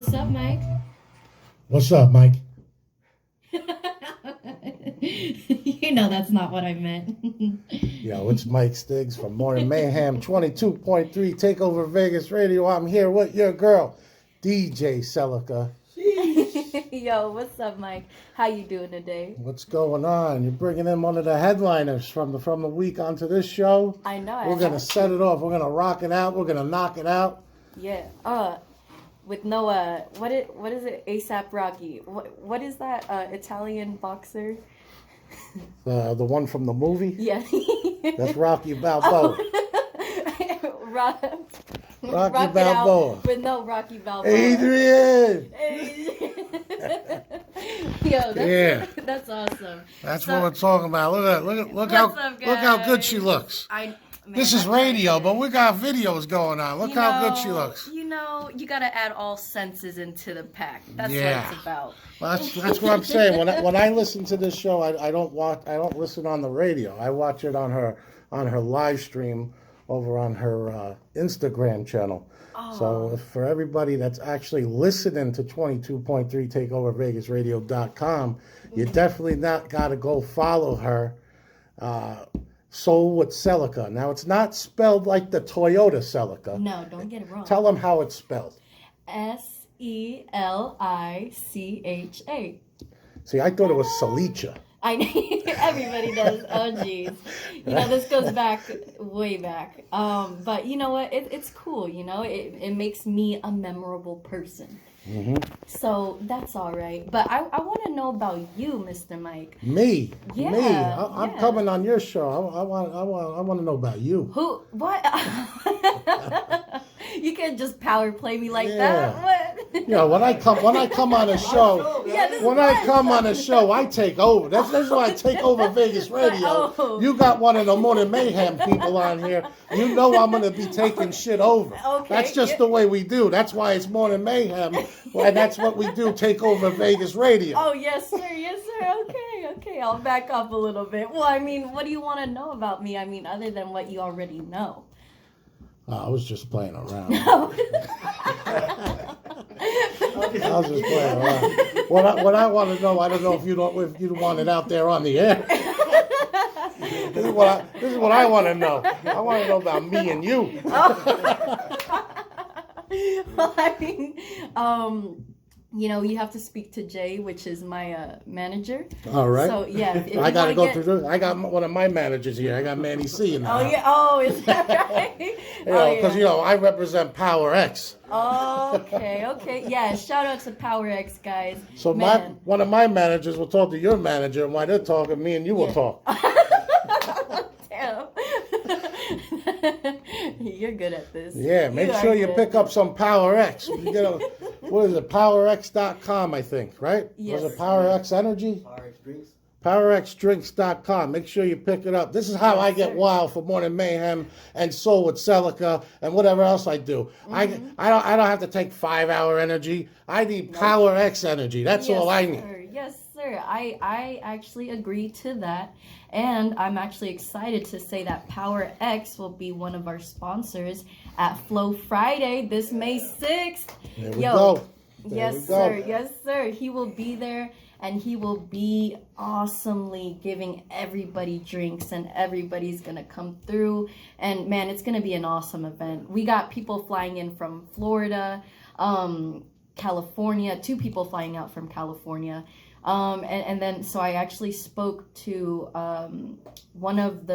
What's up, Mike? What's up, Mike? You know that's not what I meant. Yo, it's Mike Stigs from Morning Mayhem 22.3 Takeover Vegas Radio. I'm here with your girl, DJ Selicha. Yo, what's up, Mike? How you doing today? What's going on? You're bringing in one of the headliners from the week onto this show. I know. We're gonna set it off. We're gonna rock it out. We're gonna knock it out. Yeah. With no what is it? ASAP Rocky. What is that? Italian boxer. The one from the movie. Yeah. That's Rocky Balboa. Rocky Balboa. With no Rocky Balboa. Adrian. Yo, that's awesome. That's what we're talking about. Look how good she looks. This is radio, but we got videos going on. Look how good she looks. You know, you gotta add all senses into the pack. That's what it's about. Well, that's what I'm saying. When I listen to this show, I don't listen on the radio. I watch it on her live stream over on her Instagram channel. Oh. So for everybody that's actually listening to 22.3 TakeoverVegasRadio.com, you definitely not got to go follow her. Soul with Selicha. Now, it's not spelled like the Toyota Celica. No, don't get it wrong. Tell them how it's spelled. Selicha. See, I thought it was Selicha. Everybody does. Oh, jeez. You know, this goes back, way back. But you know what? It's cool, you know? It makes me a memorable person. Mm-hmm. So that's all right. But I want to know about you, Mr. Mike. Me? Yeah. Me? I'm coming on your show. I want to know about you. Who? What? You can't just power play me like that. What? You know, when I come on a show, I take over. That's why I take over Vegas Radio. Oh. You got one of the Morning Mayhem people on here. You know I'm going to be taking shit over. Okay. That's just the way we do. That's why it's Morning Mayhem, and that's what we do, take over Vegas Radio. Oh, yes, sir. Yes, sir. Okay. I'll back up a little bit. Well, I mean, what do you want to know about me? I mean, other than what you already know. I was just playing around. I was just playing around. What I want to know, I don't know if you want it out there on the air. This is what I want to know. I want to know about me and you. Well, I mean, you know, you have to speak to Jay, which is my manager. All right. So yeah, I got to go through this. I got one of my managers here. I got Manny C in the house. Yeah. Oh, is that right? Because I represent Power X. Okay. Yeah, shout out to Power X, guys. So one of my managers will talk to your manager, and while they're talking, me and you will talk. Damn. You're good at this. Yeah, make sure you pick up some Power X. You get what is it? PowerX.com, I think, right? Yes. Was it Power X Energy? Power X Drinks. PowerXDrinks.com. Make sure you pick it up. This is how I get wild for Morning Mayhem and Soul with Selicha and whatever else I do. Mm-hmm. I don't have to take 5-hour energy. I need Power X energy. That's all I need. Yes, sir. I actually agree to that. And I'm actually excited to say that Power X will be one of our sponsors at Flow Friday this May 6th. There we go. Yes, sir. He will be there. And he will be awesomely giving everybody drinks, and everybody's going to come through. And, man, it's going to be an awesome event. We got people flying in from Florida, California, 2 people flying out from California. And then, so I actually spoke to one of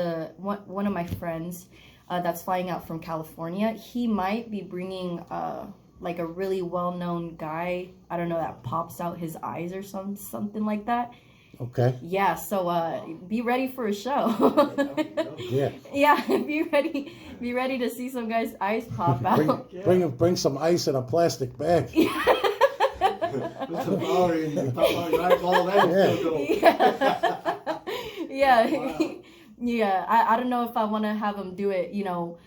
my friends that's flying out from California. He might be bringing like a really well-known guy, I don't know, that pops out his eyes or something like that. Okay. Yeah, so be ready for a show. Yeah. Yeah, be ready to see some guy's eyes pop out. Bring some ice in a plastic bag. Put some power in your eyeball. Yeah. Wow. Yeah. I don't know if I want to have him do it, you know,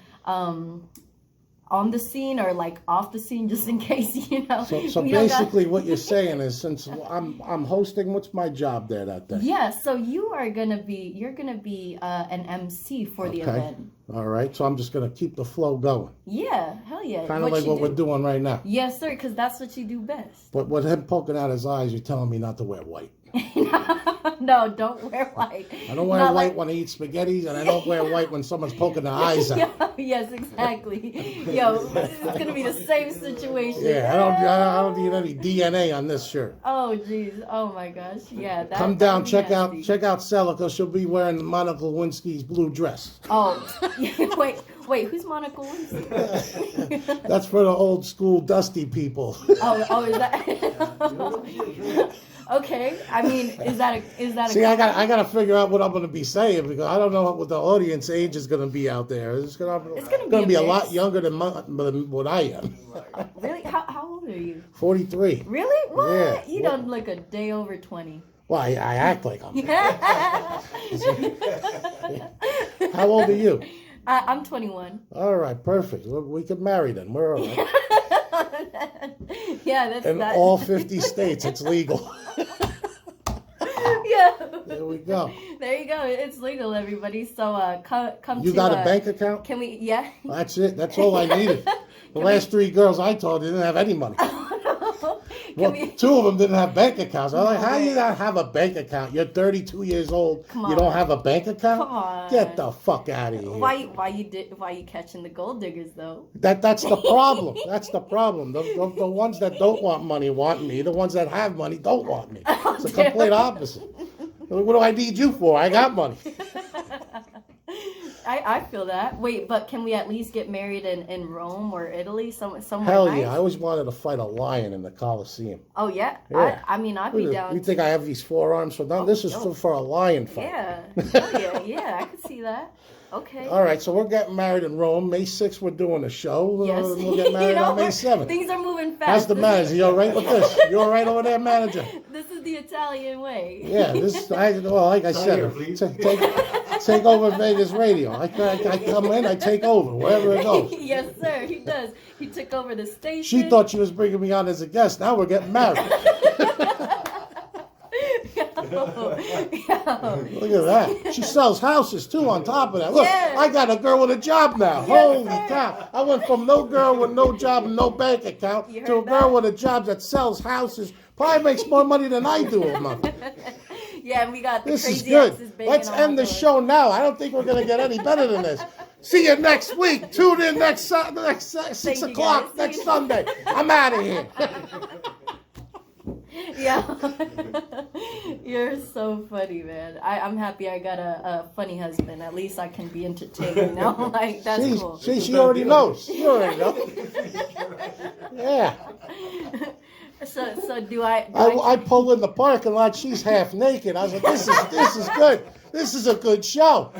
on the scene or like off the scene, just in case, you know. So basically, what you're saying is, since I'm hosting, what's my job there that day? Yeah, so you're gonna be an MC for the event. All right, so I'm just gonna keep the flow going. Yeah, hell yeah. Kind of like what we're doing right now. Yes, sir, because that's what you do best. But with him poking out his eyes, you're telling me not to wear white. No, don't wear white. I don't wear white when I eat spaghettis, and I don't wear white when someone's poking their eyes out. Yes, exactly. Yo, it's gonna be the same situation. Yeah, I don't need any DNA on this shirt. Oh jeez, oh my gosh, yeah. Come down, check out Selicha. She'll be wearing Monica Lewinsky's blue dress. Oh, wait, who's Monica Lewinsky? That's for the old school dusty people. Oh, is that? Okay, I mean, is that a? See, I got to figure out what I'm going to be saying because I don't know what the audience age is going to be out there. It's going to be a lot younger than what I am. Really? How old are you? 43. Really? What? Yeah. You don't look a day over 20. Well, I act like I'm. How old are you? I'm 21. All right, perfect. We could marry then. We're all right. Yeah, that's in all 50 states, it's legal. Yeah. There we go. There you go. It's legal, everybody. So come. You got a bank account? Can we? Yeah. That's it. That's all I needed. The last 3 girls I told didn't have any money. Well, 2 of them didn't have bank accounts. I'm like, how do you not have a bank account? You're 32 years old. Come on. You don't have a bank account? Come on. Get the fuck out of here. Why you catching the gold diggers though? That's the problem. That's the problem. The ones that don't want money want me. The ones that have money don't want me. It's the complete opposite. What do I need you for? I got money. I feel that. Wait, but can we at least get married in Rome or Italy? Somewhere Hell nice? yeah. I always wanted to fight a lion in the Coliseum. Oh, yeah? Yeah. I mean, I'd be down. You think I have these forearms for nothing? This is for a lion fight. Yeah. Hell yeah, I could see that. Okay. All right, so we're getting married in Rome. May 6th, we're doing a show. Yes. We'll get married on May 7th. Things are moving fast. How's the manager? You all right with this? You all right over there, manager? This is the Italian way. Yeah, like I said, take over Vegas radio. I come in, I take over, wherever it goes. Yes, sir, he does. He took over the station. She thought she was bringing me on as a guest. Now we're getting married. Look at that. She sells houses too on top of that. Look, yeah. I got a girl with a job now. Yes, holy cow. I went from no girl with no job and no bank account to a girl with a job that sells houses. Probably makes more money than I do a month. Yeah, and we got the this crazy is good. Let's end the show now. I don't think we're going to get any better than this. See you next week. Tune in next 6 o'clock next Sunday. I'm out of here. Yeah. You're so funny, man. I'm happy I got a funny husband. At least I can be entertaining now. Like, that's cool. She already knows. She already knows. Yeah. So do I pull in the parking lot. She's half naked. I was like, this is good. This is a good show.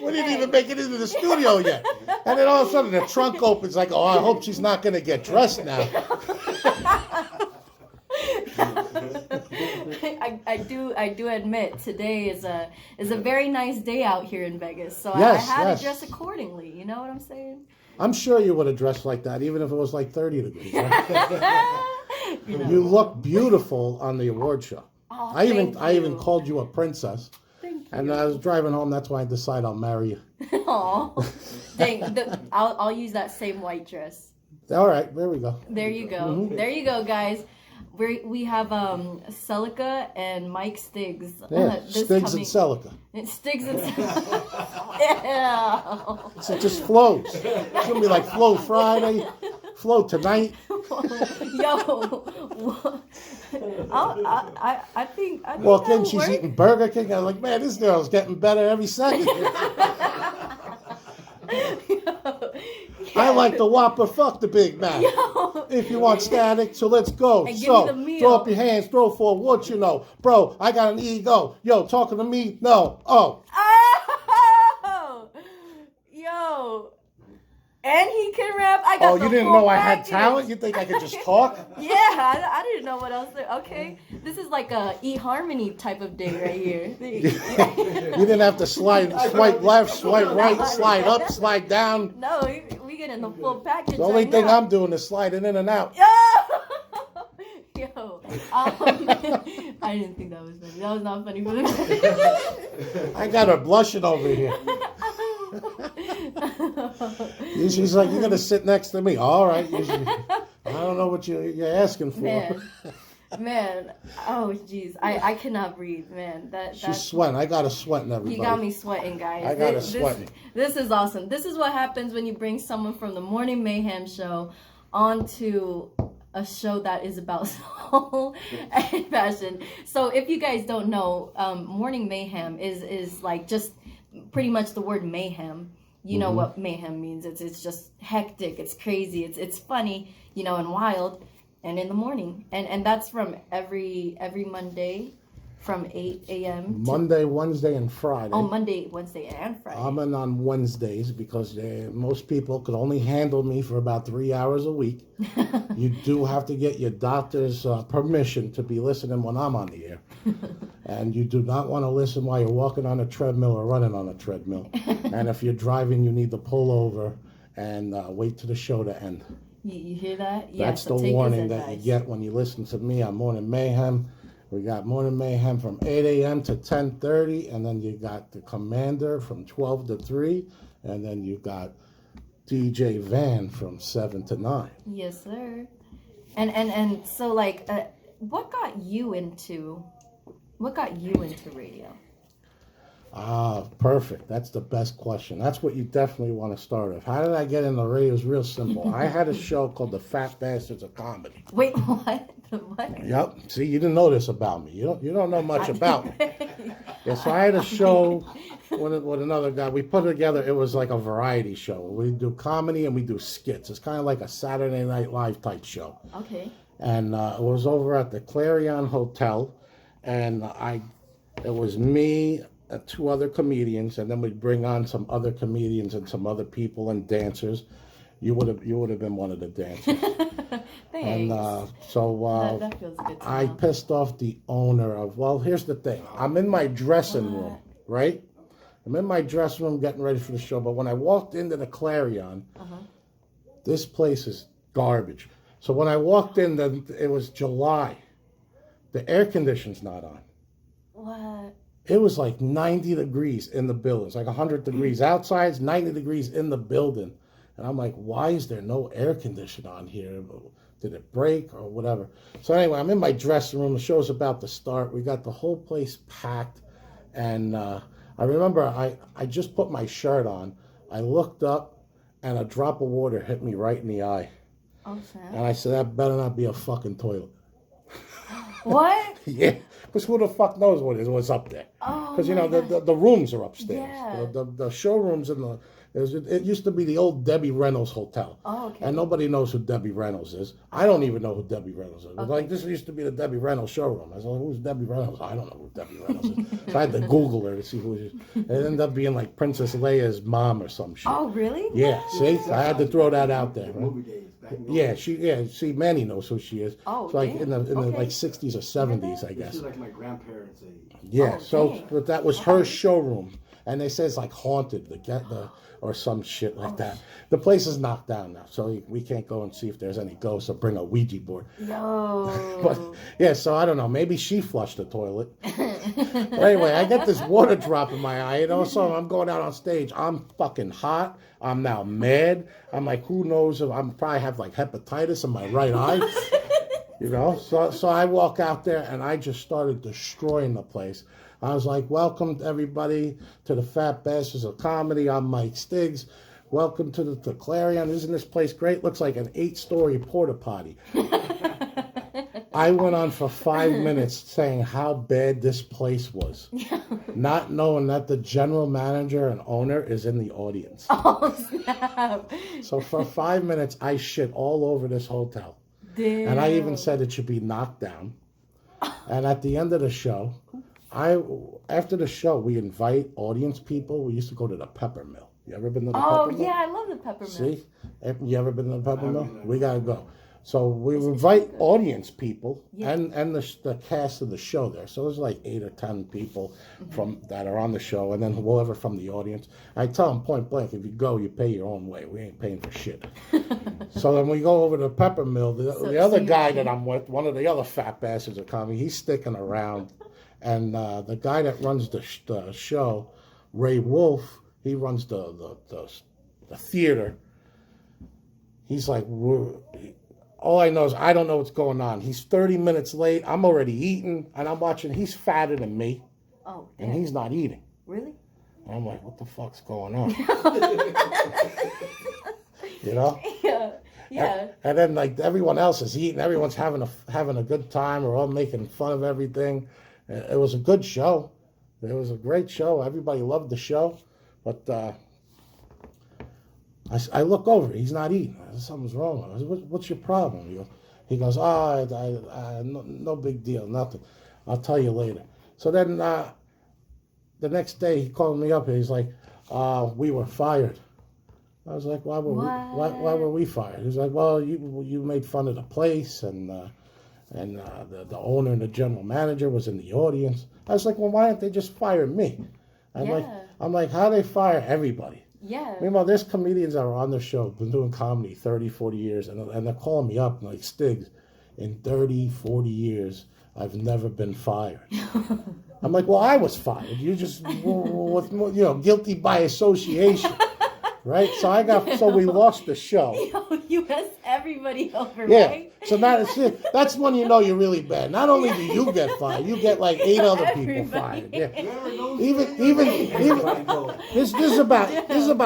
We didn't even make it into the studio yet. And then all of a sudden the trunk opens like, oh, I hope she's not going to get dressed now. I do admit today is a very nice day out here in Vegas. So yes, I had to dress accordingly. You know what I'm saying? I'm sure you would have dressed like that, even if it was like 30 degrees. Right? You look beautiful on the award show. Oh, I even called you a princess. Thank you. And I was driving home. That's why I decided I'll marry you. Aw, dang! I'll use that same white dress. All right, there we go. There you go. Mm-hmm. There you go, guys. We have Selicha and Mike Stigs. Yeah, Stigs and Selicha. Stigs and Selicha. Yeah. So it just flows. It's going to be like Flow Friday, Flow Tonight. Yo. I think Walk in, she's eating Burger King. I'm like, man, this girl's getting better every second. I like the Whopper, fuck the Big Mac. Yo. If you want static, so let's go. And so, give me the meal. throw up your hands, throw for what you know. Bro, I got an ego. Yo, talking to me? No. Oh. Oh. Yo. And he can rap. I got you didn't know I had talent? You think I could just talk? Yeah, I didn't know what else. Okay, this is like a eHarmony type of day right here. You didn't have to swipe left, swipe right, slide up, slide down. No, we getting the full package. The only right thing now. I'm doing is sliding in and out. Yo, I didn't think that was funny. That was not funny for the I got her blushing over here. She's like, you're gonna sit next to me. All right. I don't know what you're asking for. Man, oh jeez, I cannot breathe, man. She's sweating. I got her sweating, everybody. You got me sweating, guys. I got her sweating. This is awesome. This is what happens when you bring someone from the Morning Mayhem show onto a show that is about soul and fashion. So if you guys don't know, Morning Mayhem is like just pretty much the word mayhem. You know what mayhem means. It's just hectic, it's crazy, it's funny, you know, and wild. And in the morning, and that's from every Monday, from 8 a.m. Monday, Wednesday, and Friday. Oh, Monday, Wednesday, and Friday. I'm in on Wednesdays because most people could only handle me for about 3 hours a week. You do have to get your doctor's permission to be listening when I'm on the air. And you do not want to listen while you're walking on a treadmill or running on a treadmill. And if you're driving, you need to pull over and wait till the show to end. You hear that? That's the warning that you get when you listen to me on Morning Mayhem. We got Morning Mayhem from 8 a.m. to 10:30, and then you got the Commander from 12 to 3, and then you got DJ Van from 7 to 9. Yes, sir. And so like, what got you into radio? Perfect. That's the best question. That's what you definitely want to start with. How did I get into radio? It's real simple. I had a show called The Fat Bastards of Comedy. Wait, what? What? Yep. See, you didn't know this about me. You don't know much about me. Yeah, so I had a show with another guy. We put it together. It was like a variety show. We do comedy and we do skits. It's kind of like a Saturday Night Live type show. Okay. And it was over at the Clarion Hotel, and it was me, two other comedians, and then we'd bring on some other comedians and some other people and dancers. You would have been one of the dancers. Thanks. And that feels good to I know. pissed off the owner of. Well, here's the thing. I'm in my dressing room, right? I'm in my dressing room getting ready for the show. But when I walked into the Clarion, this place is garbage. So when I walked in, it was July. The air conditioning's not on. What? It was like 90 degrees in the building. It's like 100 degrees outside, it's 90 degrees in the building. And I'm like, why is there no air conditioning on here? Did it break or whatever? So anyway, I'm in my dressing room. The show's about to start. We got the whole place packed. And I remember I just put my shirt on. I looked up and a drop of water hit me right in the eye. Oh, snap. And I said, that better not be a fucking toilet. What? Yeah, because who the fuck knows what's up there? Oh, Because, you know, the rooms are upstairs. Yeah. The showrooms it used to be the old Debbie Reynolds Hotel. Oh, okay. And nobody knows who Debbie Reynolds is. I don't even know who Debbie Reynolds is. Okay. Like, this used to be the Debbie Reynolds showroom. I said, who's Debbie Reynolds? I don't know who Debbie Reynolds is. So I had to Google her to see who it is. It ended up being like Princess Leia's mom or some shit. Oh, really? Yeah, see? I had to throw that out there. Right? Movie days. Back in the Yeah, see, Manny knows who she is. Oh, it's like damn. in the Okay. like 60s or 70s, I guess. She's like my grandparents' age. Yeah, Oh, so dang. but that was her showroom, and they say it's like haunted, or some shit like that. The place is knocked down now, so we can't go and see if there's any ghosts or bring a Ouija board. Yo. But yeah, so I don't know. Maybe she flushed the toilet. But anyway, I get this water drop in my eye, so I'm going out on stage. I'm fucking hot. I'm now mad. I'm like, who knows if I'm probably have like hepatitis in my right eye. So I walk out there and I just started destroying the place. I was like, welcome everybody to the Fat Bastards of Comedy. I'm Mike Stigs. Welcome to the Clarion. Isn't this place great? Looks like an 8-story porta potty. I went on for 5 minutes saying how bad this place was, not knowing that the general manager and owner is in the audience. Oh, snap. So for 5 minutes, I shit all over this hotel. Damn. And I even said it should be knocked down. And at the end of the show, after the show, we invite audience people. We used to go to the Pepper Mill. You ever been to the Pepper Mill? Yeah, I love the peppermint. See? You ever been to the Pepper Mill? We got to go. So we invite audience people and the cast of the show there. So there's like 8 or 10 people from that are on the show, and then whoever from the audience. I tell them point blank, if you go, you pay your own way. We ain't paying for shit. So then we go over to Pepper Mill. The other guy that I'm with, one of the other fat bastards of comedy, he's sticking around. And the guy that runs the show, Ray Wolf, he runs the theater. He's like, all I know is I don't know what's going on. He's 30 minutes late. I'm already eating, and I'm watching. He's fatter than me, and he's not eating. Really? And I'm like, what the fuck's going on? You know? Yeah. And then like everyone else is eating. Everyone's having a good time. We're all making fun of everything. It was a good show. It was a great show. Everybody loved the show, but. I look over. He's not eating. Something's wrong. I said, what's your problem? He goes, no big deal, nothing. I'll tell you later. So then the next day he called me up and he's like, we were fired. I was like, why were we fired? He's like, well, you made fun of the place and the owner and the general manager was in the audience. I was like, well, why didn't they just fire me? I'm like, how do they fire everybody? Yeah. Meanwhile, there's comedians that are on the show, been doing comedy 30, 40 years, and they're calling me up like, Stigs, in 30, 40 years, I've never been fired. I'm like, well, I was fired. You just, guilty by association, right? So we lost the show. You messed everybody over, yeah. right? So that's when you know you're really bad. Not only do you get fired, you get like 8 other people fired. Yeah. Even this is about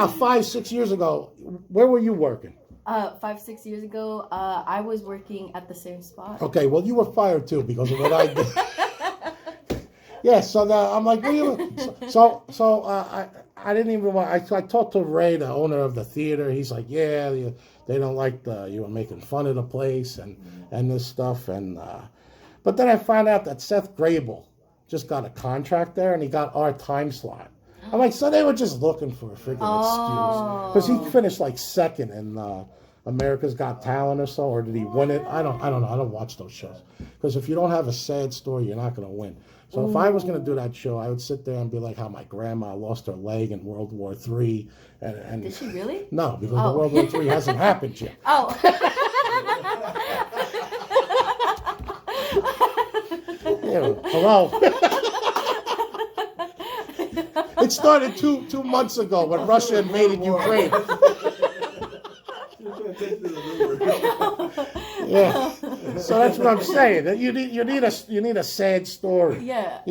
5-6 years ago. Where were you working? 5-6 years ago, I was working at the same spot. Okay, well you were fired too because of what I did. Yeah, so I'm like, I didn't even want. I talked to Ray, the owner of the theater. He's like, yeah, they don't like you were making fun of the place and this stuff. And but then I found out that Seth Grable just got a contract there, and he got our time slot. I'm like, so they were just looking for a freaking excuse because he finished like second in America's Got Talent or so, or did he win it? I don't know. I don't watch those shows because if you don't have a sad story, you're not going to win. So if I was going to do that show, I would sit there and be like how my grandma lost her leg in World War III. And did she really? No, because the World War III hasn't happened yet. Oh. Hello. It started two months ago when Russia invaded Ukraine. Yeah, so that's what I'm saying. That you need a sad story. Yeah.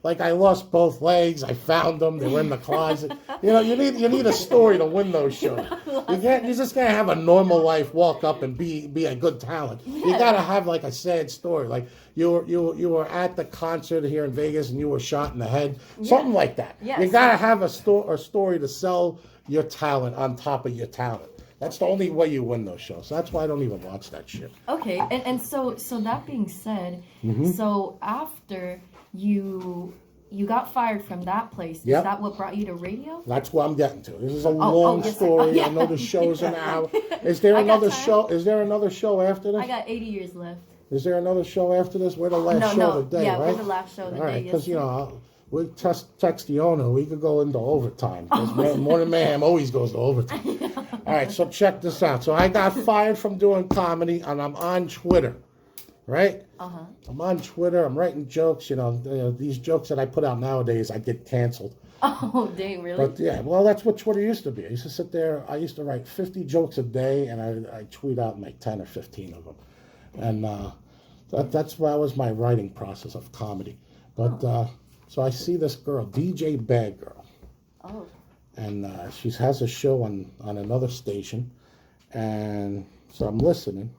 Like I lost both legs. I found them. They were in the closet. You need a story to win those shows. You just can't have a normal life, walk up and be a good talent. Yeah. You gotta have like a sad story. Like you were at the concert here in Vegas and you were shot in the head. Something like that. Yes. You gotta have a story to sell your talent on top of your talent. That's the only way you win those shows. So that's why I don't even watch that shit. Okay, and so that being said, so after you got fired from that place, is that what brought you to radio? That's what I'm getting to. This is a long story. Yeah. I know the show's an hour. Is there another show? Is there another show after this? I got 80 years left. Is there another show after this? We're the last show of the day, right? Yeah, we're the last show of the day. All right, because we text the owner. We could go into overtime. Because Morning Mayhem always goes to overtime. All right, so check this out. So I got fired from doing comedy, and I'm on Twitter, right? I'm on Twitter. I'm writing jokes. These jokes that I put out nowadays, I get canceled. Oh, dang, really? But yeah, well, that's what Twitter used to be. I used to sit there. I used to write 50 jokes a day, and I tweet out like 10 or 15 of them. And that was my writing process of comedy. But so I see this girl, DJ Bad Girl. Oh. And she has a show on another station. And so I'm listening.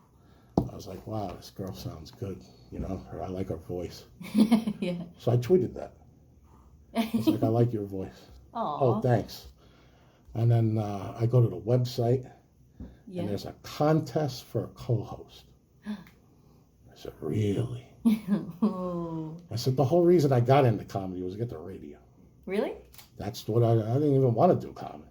I was like, wow, this girl sounds good. I like her voice. Yeah. So I tweeted that. I was like, I like your voice. Aww. Oh, thanks. And then I go to the website. And there's a contest for a co-host. I said, really? I said, the whole reason I got into comedy was to get the radio. Really? That's what I didn't even want to do comedy.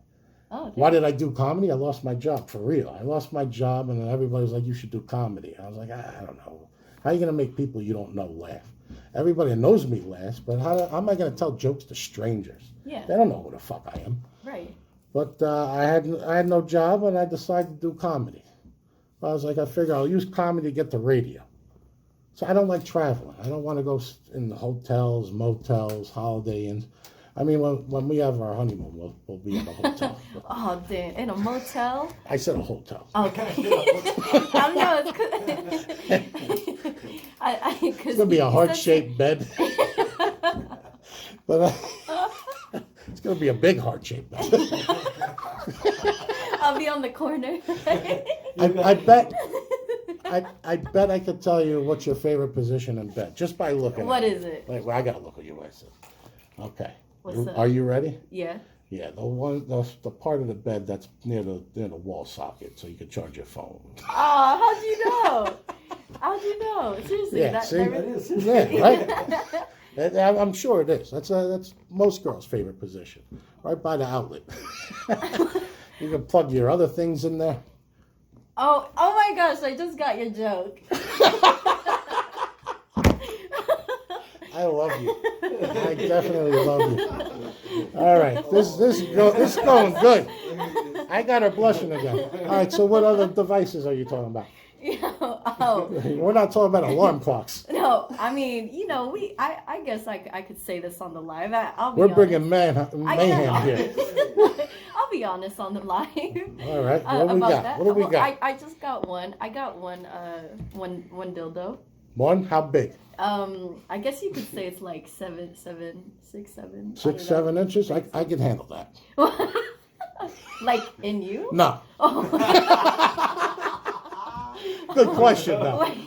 Oh, Why did I do comedy? I lost my job, for real. I lost my job, and then everybody was like, you should do comedy. I was like, I don't know. How are you going to make people you don't know laugh? Everybody that knows me laughs, but how am I going to tell jokes to strangers? Yeah. They don't know who the fuck I am. Right. But I had no job, and I decided to do comedy. I was like, I figure I'll use comedy to get to radio. So I don't like traveling. I don't want to go in the hotels, motels, Holiday Inns. I mean, when we have our honeymoon, we'll be in a hotel. Oh, damn. In a motel? I said a hotel. Okay. I don't know. It's going to be a heart-shaped bed. But it's going to be a big heart-shaped bed. I'll be on the corner. I bet I could tell you what's your favorite position in bed just by looking. What at is it? Wait, well, I gotta look at you. I said, okay. What's up? Are you ready? Yeah. Yeah, the part of the bed that's near the wall socket, so you can charge your phone. Oh, how'd you know? How'd you know? Seriously, Yeah, see? Yeah, right. I'm sure it is. That's most girls' favorite position, right by the outlet. You can plug your other things in there. Oh my gosh! I just got your joke. I love you. I definitely love you. All right, this is going good. I got her blushing again. All right, so what other devices are you talking about? We're not talking about alarm clocks. No, I mean, I guess I could say this on the live. I'll be We're honest. bringing mayhem here. I'll be honest on the live. All right, what we got? What do we got? I just got one. I got one dildo. One? How big? I guess you could say it's like 6, 7. 6, 7 inches? I can handle that. Like in you? No. Oh. Good question, though. Wait.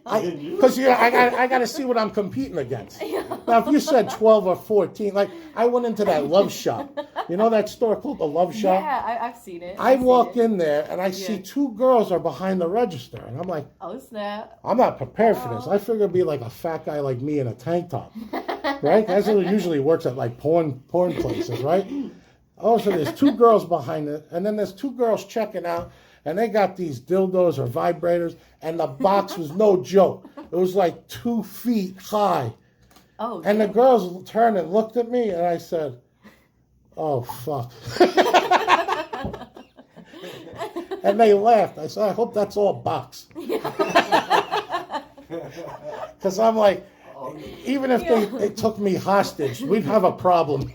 Because I got to see what I'm competing against. Now, if you said 12 or 14, like I went into that Love Shop. You know that store called the Love Shop? Yeah, I've seen it. I walk in there and I see 2 girls are behind the register. And I'm like, oh, snap. I'm not prepared for this. I figure it'd be like a fat guy like me in a tank top. Right? That's what it usually works at like porn places, right? Oh, so there's 2 girls behind it. And then there's 2 girls checking out. And they got these dildos or vibrators, and the box was no joke. It was like 2 feet high. Oh. And the girls turned and looked at me, and I said, "Oh fuck." And they laughed. I said, "I hope that's all box." Because I'm like, even if they took me hostage, we'd have a problem.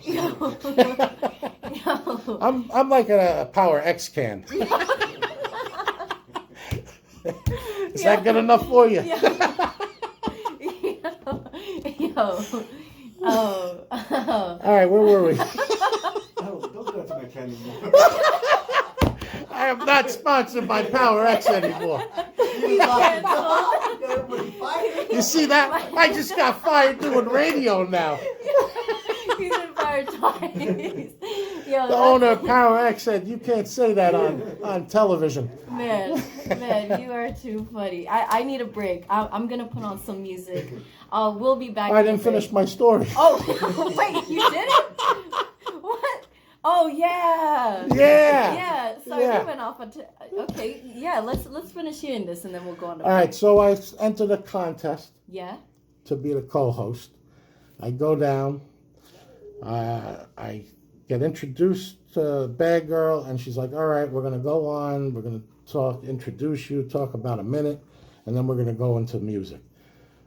I'm like a Power X can. Is that good enough for you? All right, where were we? Don't go to my can anymore. I am not sponsored by Power X anymore. You see that? I just got fired doing radio now. He's been fired twice. The owner of Power X said, you can't say that on television. Man, you are too funny. I need a break. I'm going to put on some music. We'll be back. I didn't finish my story. Oh, wait, you didn't? What? Oh, yeah. Yeah. So you went off. Okay, yeah, let's finish hearing this and then we'll go on to All right, so I entered a contest. Yeah. To be the co-host. I go down. I get introduced to Bad Girl, and she's like, all right, we're going to go on. We're going to introduce you, talk about a minute, and then we're going to go into music.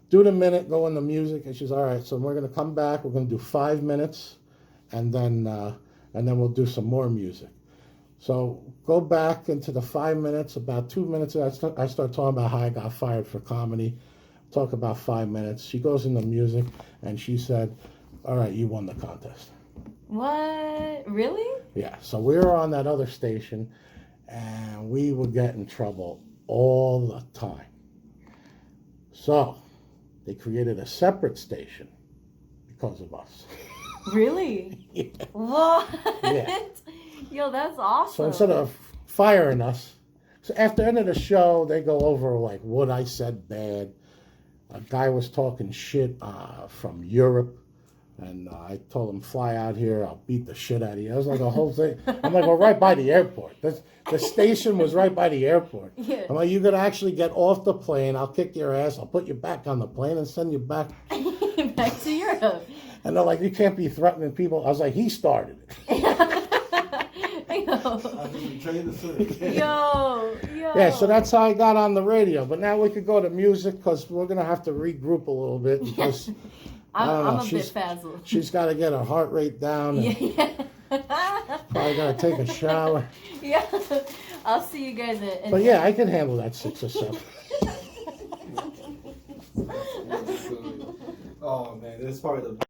Do the minute, go into music, and she's all right, so we're going to come back. We're going to do 5 minutes, and then we'll do some more music. So go back into the 5 minutes. About 2 minutes, I start talking about how I got fired for comedy. Talk about 5 minutes. She goes into music, and she said, all right, you won the contest. What? Really? Yeah. So we were on that other station, and we would get in trouble all the time. So they created a separate station because of us. Really? Yeah. What? Yeah. Yo, that's awesome. So instead of firing us, so after the end of the show, they go over like what I said bad. A guy was talking shit from Europe. And I told him, fly out here, I'll beat the shit out of you. I was like, a whole thing. I'm like, we're right by the airport. The station was right by the airport. Yeah. I'm like, you're going to actually get off the plane. I'll kick your ass. I'll put you back on the plane and send you back. Back to Europe. And they're like, you can't be threatening people. I was like, he started it. Yo. Yeah, so that's how I got on the radio. But now we could go to music because we're going to have to regroup a little bit because I'm a bit frazzled. she's got to get her heart rate down. And probably got to take a shower. Yeah. I'll see you guys in But yeah, I can handle that 6 or 7. Oh man, it's probably the